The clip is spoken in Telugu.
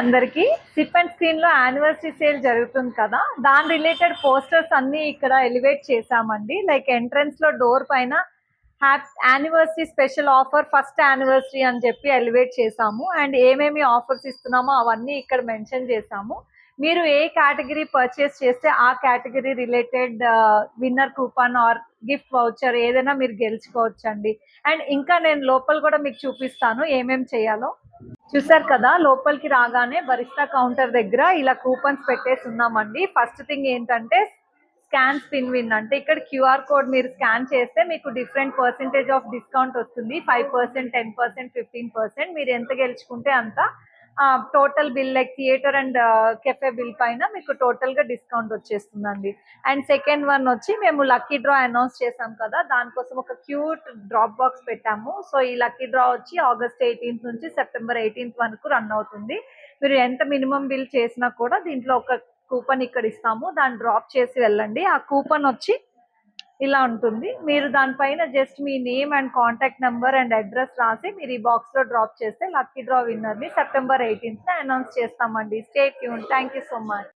అందరికి సిప్ అండ్ స్క్రీన్ లో యానివర్సరీ సేల్ జరుగుతుంది కదా, దాని రిలేటెడ్ పోస్టర్స్ అన్ని ఇక్కడ ఎలివేట్ చేసామండి. లైక్ ఎంట్రన్స్ లో డోర్ పైన anniversary special offer first anniversary అని చెప్పి ఎలివేట్ చేసాము. అండ్ ఏమేమి ఆఫర్స్ ఇస్తున్నామో అవన్నీ ఇక్కడ మెన్షన్ చేసాము. మీరు ఏ కేటగిరీ పర్చేస్ చేస్తే ఆ category related winner coupon or gift voucher ఏదైనా మీరు గెలుచుకోవచ్చండి. అండ్ ఇంకా నేను లోపల కూడా మీకు చూపిస్తాను ఏమేమి చేయాలో. చూసారు కదా, లోపలికి రాగానే బరిస్తా కౌంటర్ దగ్గర ఇలా కూపన్స్ పెట్టేసి ఉన్నామండి. ఫస్ట్ థింగ్ ఏంటంటే స్కాన్ స్పిన్ విన్, అంటే ఇక్కడ క్యూఆర్ కోడ్ మీరు స్కాన్ చేస్తే మీకు డిఫరెంట్ పర్సెంటేజ్ ఆఫ్ డిస్కౌంట్ వస్తుంది. 5%, 10%, 15%. మీరు ఎంత గెలుచుకుంటే అంత total bill like theatre and cafe bill పైన మీకు టోటల్ గా డిస్కౌంట్ వచ్చేస్తుందండి. అండ్ సెకండ్ వన్ వచ్చి మేము లక్కీ డ్రా అనౌన్స్ చేసాం కదా, దానికోసం ఒక క్యూట్ డ్రాప్ బాక్స్ పెట్టాము. సో ఈ లక్కీ డ్రా వచ్చి ఆగస్ట్ 18th నుంచి సెప్టెంబర్ 18th వరకు రన్ అవుతుంది. మీరు ఎంత మినిమం బిల్ చేసినా కూడా దీంట్లో ఒక కూపన్ ఇక్కడ ఇస్తాము, దాన్ని డ్రాప్ చేసి వెళ్ళండి. ఆ కూపన్ వచ్చి ఇలా ఉంటుంది. మీరు దానిపైన just me name and contact number and address రాసి మీరు ఈ బాక్స్ లో డ్రాప్ చేస్తే లక్కీ డ్రా విన్నర్ ని సెప్టెంబర్ 18th అనౌన్స్ చేస్తామండి. Stay tune. Thank you so much.